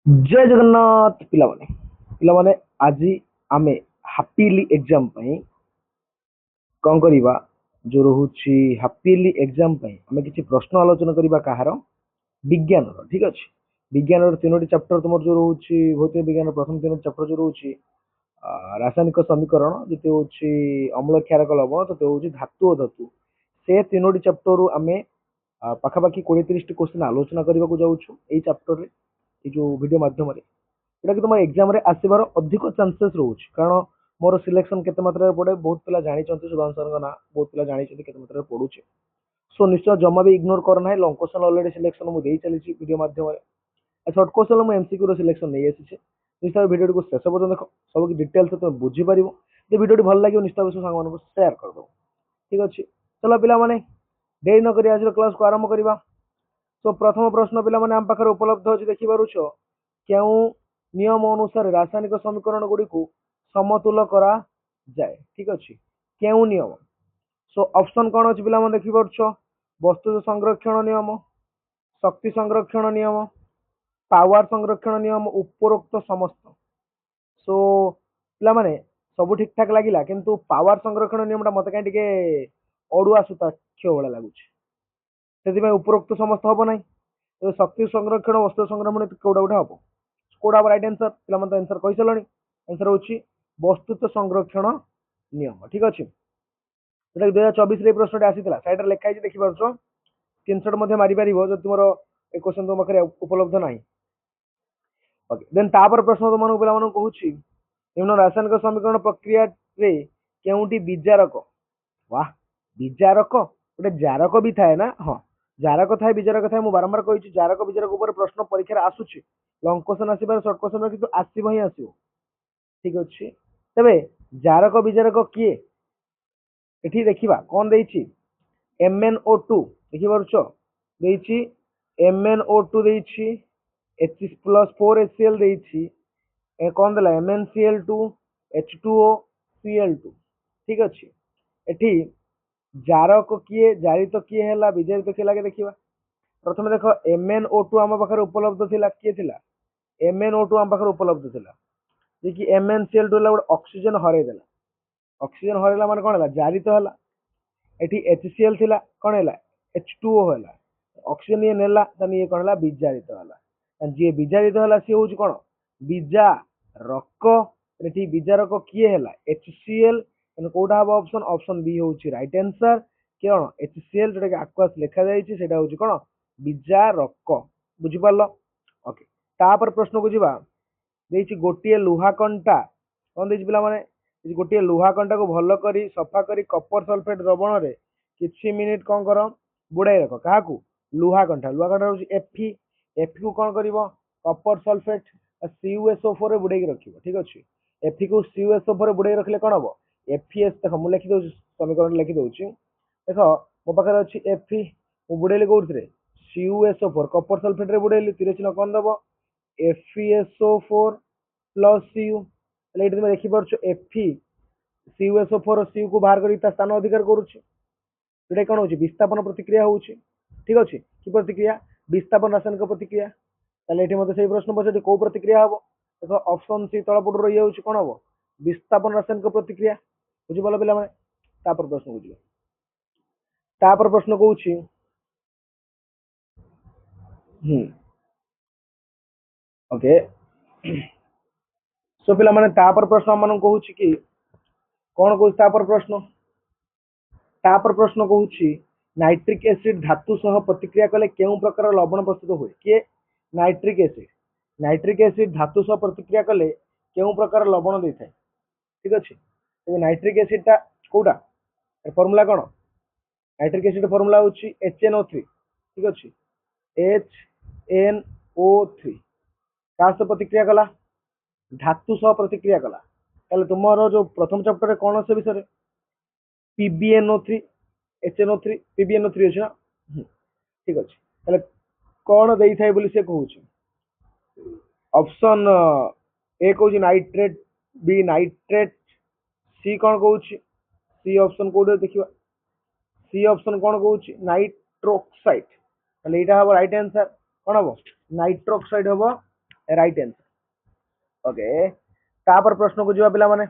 जय जगन्नाथ पिलामाने पिलामाने आज आमे हापीली एग्जाम पई कौन करिबा जो रहुछि हापीली एग्जाम पई आमे किछि प्रश्न आलोचना करिबा कहार विज्ञान रो ठीक अछि विज्ञान रो तीनोटी चैप्टर तुमर जो रहुछि भौतिक विज्ञान प्रथम तीन चैप्टर जो रहुछि रासायनिक समीकरण जेते होछि अम्ल क्षारक लवण तते होछि धातु और धातु से तीनोटी चैप्टर रु आमे पाखापाखि 20-30 टी क्वेश्चन आलोचना करबा को जाउछु एई चैप्टर रे ए जो वीडियो माध्यम रे एटा कि तुम एग्जाम रे आसीबार अधिक चांसेस रोच कारण मोर सिलेक्शन केते मात्रा पड़े बहुत पिला जानि चंती सुधांशु सर ना बहुत पिला जानि चंती केते मात्रा पड़ुचे सो निश्चय जमा भी इग्नोर कर ना लॉन्ग क्वेश्चन ऑलरेडी सिलेक्शन मु देई चली वीडियो माध्यम रे शॉर्ट क्वेश्चन मु एमसीक्यू रो सिलेक्शन नै आसी निश्चय वीडियो को शेष पर्यंत देख सब की डिटेल्स तुम बुझी पारिबो जे वीडियो भल लागियो निश्चय सांग मानको शेयर कर दो ठीक अछि चलो पिला माने देरी न करी आज क्लास को आरंभ करबा तो प्रथम प्रश्न पिला माने हम पाखर उपलब्ध अछि देखि पारुछो केउ नियम अनुसार रासायनिक समीकरण गुडी को समतुल करा जाए ठीक अछि केउ नियम सो ऑप्शन कोन अछि पिला माने देखि पारुछो वस्तु संरक्षण नियम शक्ति संरक्षण नियम पावर संरक्षण नियम उपरोक्त समस्त सो पिला माने सब ठीक ठाक लागिला किंतु पावर संरक्षण नियम ता मते काई टिके अडुआ सुता क्यों वाला लागुछ सेति में उपरोक्त समस्त हबो नै तो शक्ति संरक्षण वस्तु संरक्षण कोडा कोडा हबो कोडा राइट आंसर पिला मन आंसर कहि सलणी आंसर होची वस्तुत्व संरक्षण नियम ठीक अछि जेटा 2024 रे प्रश्नटे आसीतला साइड रे लिखा हिजे देखि पारछो स्क्रीनशॉट मध्ये मारि पारिबो जो तुमरो ए क्वेश्चन तो मखरे उपलब्ध नाही ओके देन तापर प्रश्न तो मन पिला मन कहूची निम्न रासायनिक समीकरण प्रक्रिया रे केउटी विजारक वाह विजारक गोटे जारक भी थाए ना हाँ जारक थाए विजारक थाए मु बारंबार कहि जारक विजारक ऊपर प्रश्न परीक्षा आसुची लॉन्ग क्वेश्चन आसीबार शॉर्ट क्वेश्चन किंतु आसीबो ही आसीबो ठीक अछि तबे जारक विजारक किए एठी देखिबा कोन देइछि MnO2 देखि पारुछो देइछि MnO2 देइछि H+4HCl देइछि ए कोन देला MnCl2 H2O Cl2 ठीक अछि एठी जारक किए जारित किए हैला विजारित किए लागे देखिबा प्रथम देखो MnO2 आम पाखरे उपलब्ध थिला किए थिला MnO2 आम पाखरे उपलब्ध थिला जे कि MnCl2 ला ऑक्सीजन हरै देला ऑक्सीजन हरैला माने कोन हैला जारित हैला एठी HCl थिला कोन हैला H2O हैला ऑक्सीजन ये नेला तने ये कोन हैला विजारित हैला जे विजारित हैला से होउछ कोन विजा रक एठी विजारक किए हैला HCl तने कोडा हबो ऑप्शन ऑप्शन बी होउछ राइट आंसर कोन HCl जोटा कि आक्वास लिखा जाईछि सेटा होउछ कोन विजारक बुझि पारलो ओके तापर प्रश्न को जिबा देइछि गोटिए लुहा कंटा कोन देइछि पिला माने गोटे लुहा कंटा को भल करी सफा करी कपर सल्फेट द्रवण रे किछि मिनिट कोन कर बुड़ाई रख काहाकू लुहा कंटा होछि एफी को कोन करिवो कपर सल्फेट CuSO4 रे बुड़ाई रखिबो ठीक अछि एफी को CuSO4 रे बुड़ाई रखले कोन हबो FeS देखो मु लिखि दउ समीकरण लिखि दउछि देखो मो पाखर अछि एफी मु बुड़ेले कोउथरे CuSO4 कपर सल्फेट रे बुड़ेली तीर चिन्ह कोन दबो FeSO4 प्लस Cu ताले एठी तुम देखि परछो Fe CuSO4 Cu को बाहर करी ता स्थान अधिकार करूछि एटा कोन होछि विस्थापन प्रतिक्रिया होछि ठीक अछि कि प्रतिक्रिया विस्थापन रासायनिक प्रतिक्रिया ताले एठी मते सेही प्रश्न पछे को प्रतिक्रिया हबो देखो ऑप्शन सी तळपट रहि होछि कोन हबो विस्थापन रासायनिक प्रतिक्रिया बुझि बोला पिला माने तापर प्रश्न बुझियो तापर प्रश्न कहूछि ओके सो पिला माने तापर प्रश्न मन कहूछि कि कोन कहूछि तापर प्रश्न कहूछि नाइट्रिक एसिड धातु सह प्रतिक्रिया कले केउ प्रकार लवण प्रस्तुत हुए के नाइट्रिक एसिड धातु सह प्रतिक्रिया कले केउ प्रकार लवण देथाय ठीक अछि तो नाइट्रिक एसिड ता कोडा फार्मूला कोन नाइट्रिक एसिड फार्मूला होछि HNO3 ठीक अछि HNO3 का सह प्रतिक्रिया कला धातु सह प्रतिक्रिया कला ताले तुमरो जो प्रथम चैप्टर रे कोन से विषय PbNO3 HNO3 PbNO3 अछि ना ठीक अछि ताले कोन देई थाय बोली से कहूछि ऑप्शन ए कहूछि नाइट्रेट बी नाइट्रेट सी कोन कहूछि सी ऑप्शन कोड देखिबा सी ऑप्शन कोन कहूछि नाइट्रोक्साइड ताले एटा हबो राइट आंसर कोन हबो नाइट्रोक्साइड हबो राइट आंसर। ओके तापर प्रश्न को जीवा पिला माने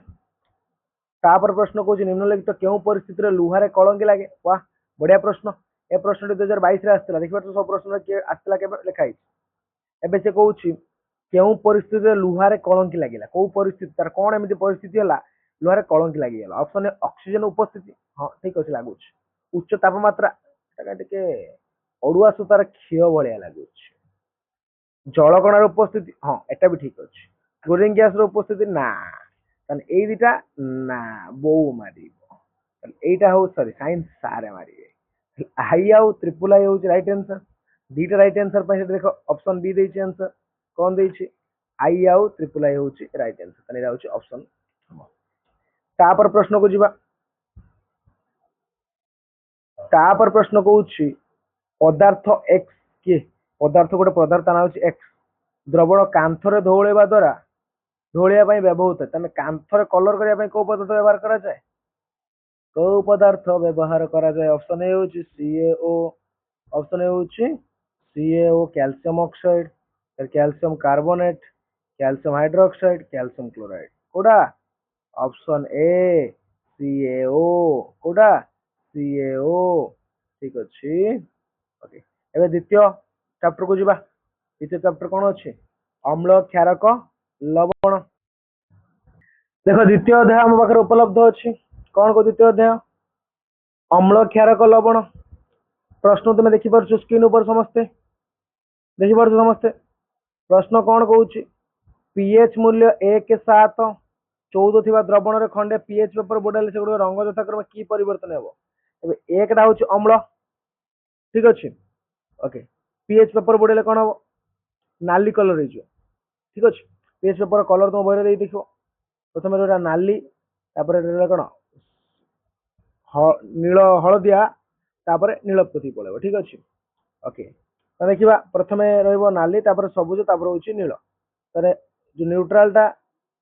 तापर प्रश्न को निम्नलिखित केउ परिस्थिति रे लुहारे कलंकी लागे वाह बढ़िया प्रश्न ए प्रश्न 2022 रे आस्थिला देखिबा तो सब प्रश्न के आस्थिला के लिखा है एबे से कहूची केउ परिस्थिति रे लुहारे कलंकी लागिला को परिस्थिति तार कोन एमिति परिस्थिति होला लुहारे कलंकी लागि गेला ऑप्शन ए ऑक्सीजन उपस्थिति हां ठीक अछि लागुछ उच्च तापमात्रा एटा के अड़ुआ सुतार क्षय भलिया लागुछ जलकणार उपस्थिति हाँ एटा भी ठीक अच्छे क्लोरीन गैस उपस्थिति ना ए दुटा ना बो मार एटा हो सॉरी साइंस सारे मारे आई आउ ट्रिपल आई हूँ राइट आंसर दीटा राइट आंसर पे देख ऑप्शन बी देछि आंसर कौन देछि आई आउ ट्रिपल आई हूँ राइट आंसर तने होछि ऑप्शन तापर प्रश्न को जीवा तापर प्रश्न को पदार्थ एक्स के पदार्थ गोटे पदार्थ ना होछि एक्स द्रवण कांथरे धौलेबा द्वारा धौलिया व्यवहृत है कांथरे कलर करने को पदार्थ व्यवहार करा जाए को पदार्थ व्यवहार करा जाए ऑप्शन ए होछि सीएओ ऑप्शन ए होछि CAO calcium oxide calcium carbonate calcium hydroxide calcium chloride कोडा ऑप्शन ए सीएओ कोडा सीएओ ठीक अछि ओके एबे द्वितीय चैप्टर को जीवा द्वितीय चैप्टर कौन अच्छे अम्ल क्षारक लवण देखो द्वितीय अध्याय आम पाखे उपलब्ध अच्छी कौन को द्वितीय अध्याय अम्ल क्षारक लवण प्रश्न तुम देखिपार स्क्रीन ऊपर समस्ते देखिपार समस्ते प्रश्न कौन कहूँ पीएच मूल्य 1.7 थी द्रवण खंडे पीएच पेपर बुड़ाइले से रंग यथाक्रम कि परिवर्तन हे एकटा हूँ अम्ल ठीक अच्छे ओके पीएच पेपर बुड़ाइले कौन हम नाली कलर हो ठीक अच्छे पीएच पेपर कलर तुम बहरे देख प्रथम जो नाली कौन नील हलदिया नीलपति पड़े ठीक अच्छे ओके तो देखा प्रथम नाली सबुज हूँ नील तारे जो न्यूट्रालटा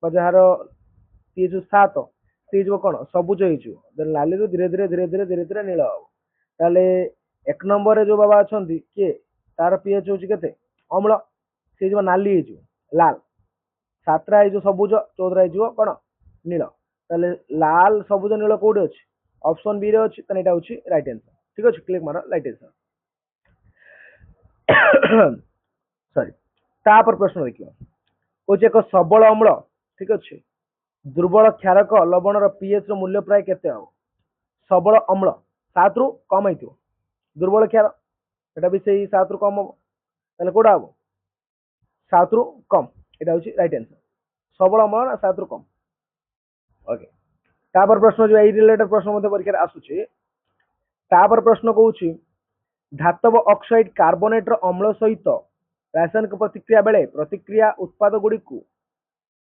जार पीएच 7 सी कौन सबुज हो नाली धीरे धीरे धीरे धीरे धीरे धीरे नील हम ताले एक नंबर जो बाबा अच्छा किए तार पीएच हूँ के अम्ल सी नाली लाल 7टा हो सबुज 14 हो कौन नील ताले लाल सबुज नील कौटे अच्छे ऑप्शन बी रे अच्छी यहाँ हूँ राइट आंसर ठीक अच्छे क्लिक मार राइट आंसर सॉरी तापर प्रश्न देखिए कौच एक सबल अम्ल ठीक अच्छे दुर्बल क्षारक लवण पीएच मूल्य प्राय केते हम सबल अम्ल 7 रु कम हो दुर्बल क्षार एटा भी सही 7 रु कम हम ताले कोडा हम 7 रु कम एटा हूँ राइट आंसर सबल अम्ल ना 7 रु कम ओके तापर प्रश्न जो यही रिलेटेड प्रश्न मध्य परीक्षा आसुची तापर प्रश्न कहूँ धातव ऑक्साइड कार्बोनेट अम्ल सहित रासायनिक प्रतिक्रिया बेले प्रतिक्रिया उत्पाद गुड़ी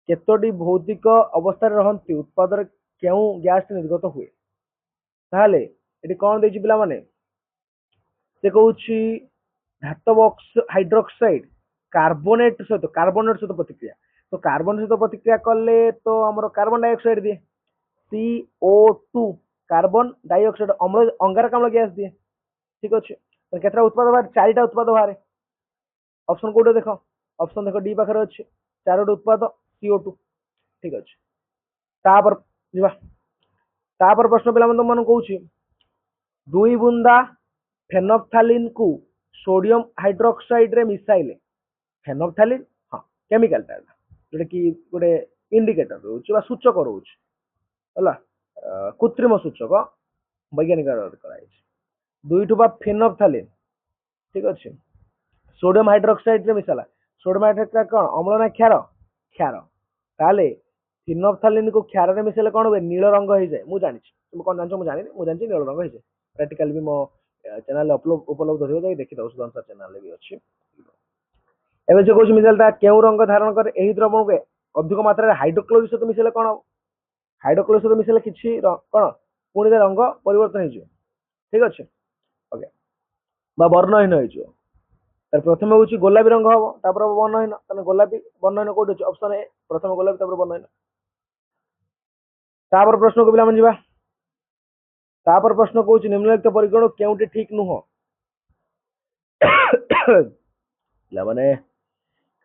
केतोटी भौतिक अवस्था रहती उत्पाद क्यों गैस निर्गत हुए ताहले ये कौन देछि पिला माने से कहूँ धातव हाइड्रोक्साइड कार्बोनेट सहित प्रतिक्रिया तो कार्बन सहित प्रतिक्रिया कले तो आमर कार्बन डाइऑक्साइड दिए CO2 कार्बन डाइऑक्साइड अम्ल अंगारकाम्ल गैस दिए ठीक अच्छे केतटा उत्पाद बाहर 4टा उत्पाद बाहर ऑप्शन कोड देख ऑप्शन देख डी पाखे अच्छे 4टा उत्पाद CO2 ठीक अच्छे तापर प्रश्न पिला मन कहूँ 2 बुंदा फेनोफ्थालीन को सोडियम हाइड्रोक्साइड रे मिसाइले फेनोफ्थालीन हाँ केमिकल जोटा कि गोटे इंडिकेटर रोचे सूचक रोचे कृत्रिम सूचक वैज्ञानिक कराई 2 फेनोफ्थालीन ठीक अच्छे सोडियम हाइड्रोक्साइड रे मिसाला सोडियम हाइड्रोक्साइड कौन अम्ल ना क्षार क्षार ताले फिनोफ्थालीन को क्षार रे मिसाले कौन हुए नील रंग हो जाए मुझे जानी तुम कौन जान मुझे जानी नील रंग हो जाए प्रैक्टिकल भी मो चैनल उपलब्ध हो देखी दो सुधांशा चैनल भी अच्छी एवं जो कौन मिसालटा क्यों रंग धारण करे यही द्रवण को अधिक मात्रा हाइड्रोक्लोरिक सहित मिसाले कौन हम हाइड्रोक्लोरिक सहित मिसाले किसी कौन पुणी रंग परिवर्तन हो ठीक अच्छे ओके वर्णहीन हो प्रथम हूँ गोलापी रंग हम तापर वर्णहीन गोलापी वर्णहीन कौट अच्छे ऑप्शन ए प्रथम गोलापी तापर वर्णहीन तापर प्रश्न को पिला मन तापर प्रश्न कहूँ निम्नलिखित परिगण केउटी ठीक नुह माने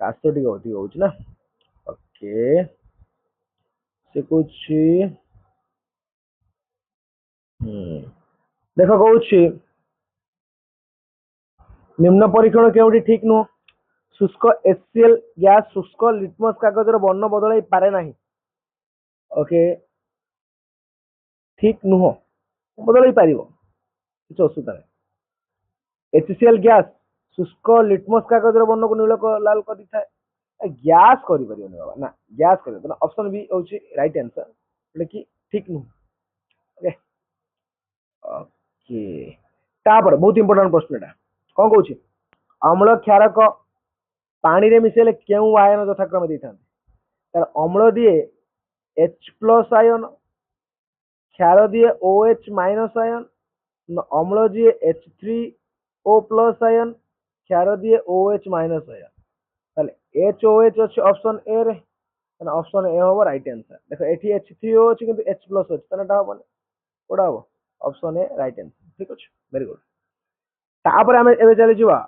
କାଶ ଟିକେ ଅଧିକ ହଉଛି ନା। ଓକେ ସେ କହୁଛି ଦେଖ କହୁଛି ନିମ୍ନ ପରୀକ୍ଷଣ କେଉଁଠି ଠିକ ନୁହଁ। शुष्क HCl ଗ୍ୟାସ शुष्क लिटमस कागजर बर्ण बदलाई पारे नाही। ओके ठीक नुह बदलाई पारिबो किछ असुविधा नहीं। HCl ग्यास शुष्क लिटमस कागजर बर्ण को नील लाल कर दिथाए ग्यास करि परिबो बाबा ना ग्यास करि ऑप्शन बी होची राइट आंसर लेकिन ठीक नुह। ओके ओके तापर बहुत इंपोर्टेंट प्रश्न एटा कोन कहूची अम्ल क्षारक पानी रे मिसेले केउ आयन यथाक्रम देथान तार अम्ल दिए H+ आयन क्षार दिए OH- आयन अम्ल दिए H3O+ आयन क्षार दिए OH- आयन ताले HOH अछि ऑप्शन ए रे ऑप्शन ए होबो राइट आंसर। देखो एठी H3O अछि किंतु H+ अछि तने टा होबो कोडा होबो ऑप्शन ए राइट आंसर ठीक अछि वेरी गुड। तापर हमें एबे चली जिवा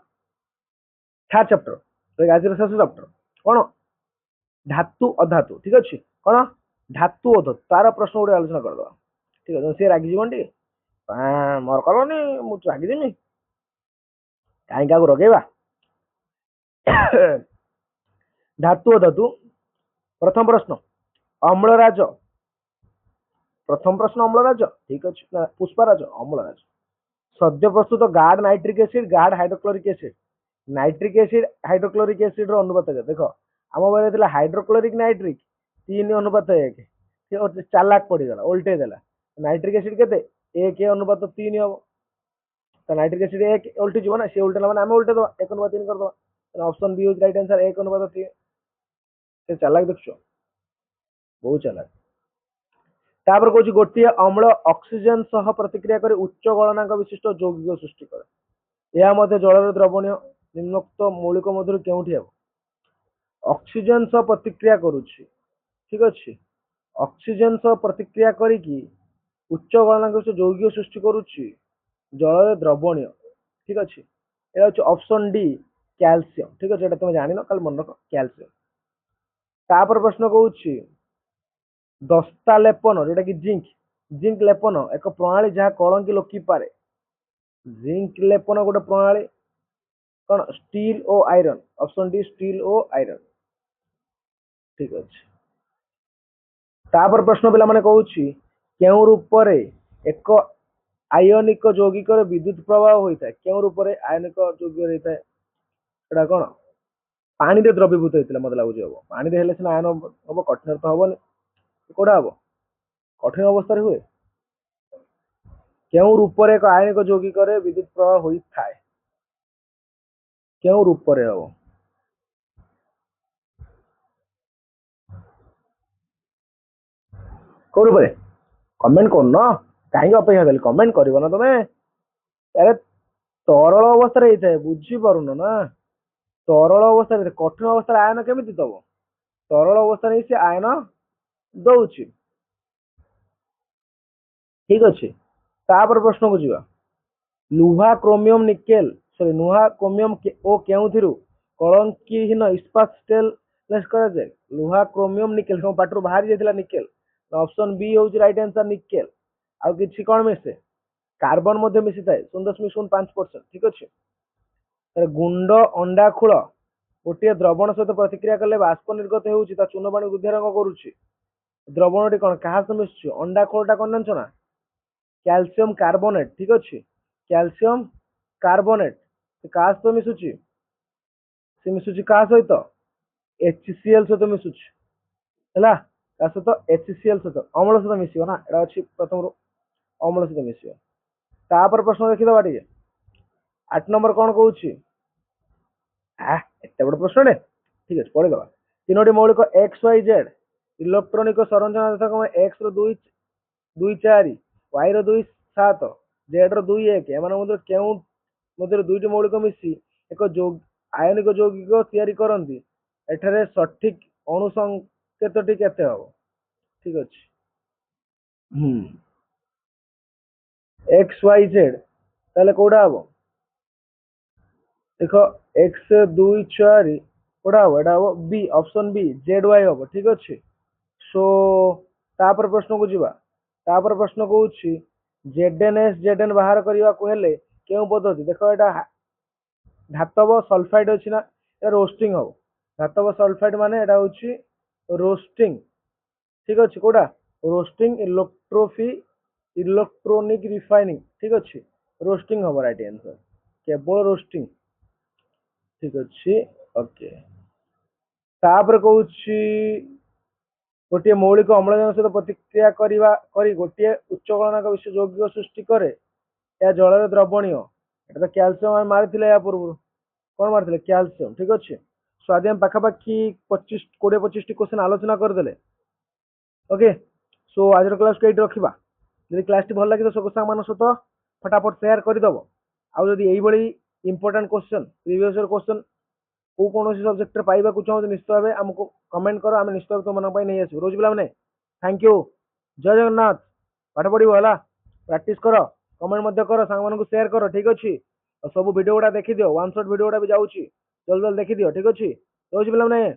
थर्ड चैप्टर तो आज शेष चैप्टर कोन धातु अधातु ठीक अछि कोन धातु अधातु तार प्रश्न गुडे आलोचना कर दवा ठीक अछि से रागी जीवन टी मोर करनी मु रागी देमी काई का रगेबा धातु अधातु प्रथम प्रश्न अम्लराज प्रथम प्रश्न अम्लराज ठीक अछि पुष्पराज अम्लराज सद्य प्रस्तुत गाढ़ नाइट्रिक एसिड गाढ़ hydrochloric acid nitric acid hydrochloric acid रो अनुपात देखो आम बेले थिला हाइड्रोक्लोरिक नाइट्रिक 3:1 चालाक पड़गला उल्टे देला नाइट्रिक एसिड केते 1:3 हम तो नाइट्रिक एसिड 1 उल्टी जीव ना सी उल्टे माने आम उल्टे दवा 1:3 कर दवा option B is right answer 1:3 से चालाक देखछो बहुत चालाक। तापर कहूँ गोटे अम्ल ऑक्सीजन सह प्रतिक्रिया कर उच्च गलनांक विशिष्ट यौगिक सृष्टि करे यह मध्य जलर द्रवणीय निम्नोक्त मौलिक मध्य केउठी हेबो ऑक्सीजन सह प्रतिक्रिया करूछि ठीक अछि ऑक्सीजन सह प्रतिक्रिया करिकी उच्च गलनांक विशिष्ट यौगिक सृष्टि करूछि जलर द्रवणीय ठीक अछि एटा होछि ऑप्शन डी कैल्शियम ठीक अछि एटा तुम जानि न काल मन रख कैल्शियम। तापर प्रश्न कहूछि दस्ता लेपन जोटा कि जिंक जिंक लेपन एक प्रणाली जहाँ कलंकी लोकी पारे जिंक लेपन गोटे प्रणाली कौन स्टील ओ आयरन ऑप्शन डी स्टील ओ आयरन ठीक अच्छे। तापर प्रश्न पिला माने कहूछि केउ रूप रे एक आयनिक यौगिक विद्युत प्रवाह होता है केउ रूप रे आयनिक यौगिक होता है एटा कौन पानी रे द्रवीभूत होता मत लगुच हम पानी रे हेले सिना आयन हम कठिन तो हेनी कोड़ा हम कठिन अवस्था हुए केउ रूप रे एक आयनिक यौगिक विद्युत प्रवाह होता है केउ रूप रे हम कौ रूप कमेंट कर न कहीं अपेक्षा कली कमेंट कर ना तुम अरे तरल अवस्था होता है बुझी पारुन ना तरल अवस्था कठिन अवस्था आयन केमी दब तरल अवस्था नहीं से आयन दौची ठीक अच्छे। तापर प्रश्न को जीवा लुहा क्रोमियम निकेल सॉरी लुहा क्रोमियम ओ केउथिरु कलंकीहीन इस्पात स्टेनलेस करा जाए लुहा क्रोमियम निकेल हम पाटरू बाहरी जाइतिला निकेल ऑप्शन बी होची राइट आंसर निकेल आउ किछि कोन मिसे कार्बन मध्ये मिसी थाए 0.05% ठीक अच्छे। गुंड अंडा खूल गोटे द्रवण सहित प्रतिक्रिया कले बाष्प निर्गत होउची ता चून पानी बुद्धिया रंग करूची द्रवणटी कौन क्या मिशुची अंडा खोलटा कौन जानछ ना कैल्शियम कार्बोनेट ठीक अच्छे कैल्शियम कार्बोनेट क्या सहित मिशुची से मिशुची क्या सहित HCl सहित मिशुची है क्या सहित HCl सहित अम्ल सहित मिसियो ना एटा अच्छी प्रथम अम्ल सहित मिसियो। तापर प्रश्न देखिदबा टिके 8 नंबर कौन कहूची एत बड़ प्रश्न ठीक है पढ़ीदबा तीनोटी मौलिक XYZ इलेक्ट्रोनिक सरंजाम यथाक्रम एक्स रो 2 4 वाई रो 2 7 जेड रो 2 1 एमान मध्य दुईटी मौलिक मिसी एक आयनिक यौगिक तैयारी करती एठारे सठिक अणु संकेतटी केते हबो ठीक अछि XYZ ताले कोडा हबो देखो X 2 4 कोड़ा हम एटा हम B option B Z Y हम ठीक अच्छे सो तापर प्रश्न को जीवा तापर प्रश्न कहूँ जेडेएनएस जेडेएन बाहर करने को हेले केउ पद्धति देखो एटा धातव सल्फाइड अच्छी ना रोस्टिंग हम धातव सल्फाइड माने एटा हूँ रोस्टिंग ठीक अच्छे कोड़ा रोस्टिंग इलेक्ट्रोफी इलेक्ट्रोनिक रिफाइनिंग ठीक अच्छे रोस्टिंग हम राइट आंसर केवल रोस्टिंग ठीक अच्छे ओके तापर कहूँ गोटे मौलिक अम्लजान सहित प्रतिक्रिया करी गोटे उच्च गलनांक विशिष्ट यौगिक सृष्टि करे या जल द्रवणीय एटा तो कैल्शियम आम मारी या पूर्व कौन मारते कैल्शियम ठीक अच्छे सो आदि हम पाखापाखि 25 क्वेश्चन आलोचना करदे ओके सो आज क्लास को ये रखा जब क्लास टी भल लगे तो सब सामान सहित फटाफट सेयार करदेव आउ जदि यही इंपोर्टाट क्वेश्चन प्रीवियस क्वेश्चन को कौन सब्जेक्ट पाइबा चाहते निश्चित भाव आमको कमेंट कर आम निश्चित भाव तुम नहीं आसो रोज पे थैंक यू जय जगन्नाथ पाठ पढ़ो है प्राक्ट कर कमेंट कर सांग मान सेयार कर ठीक अच्छे सब भिड गुड़ा देखी दियो वन शॉट भिड गुड़ा भी जाऊँगी जल्दी जल्दी देखी दियो ठीक अच्छे रोज पे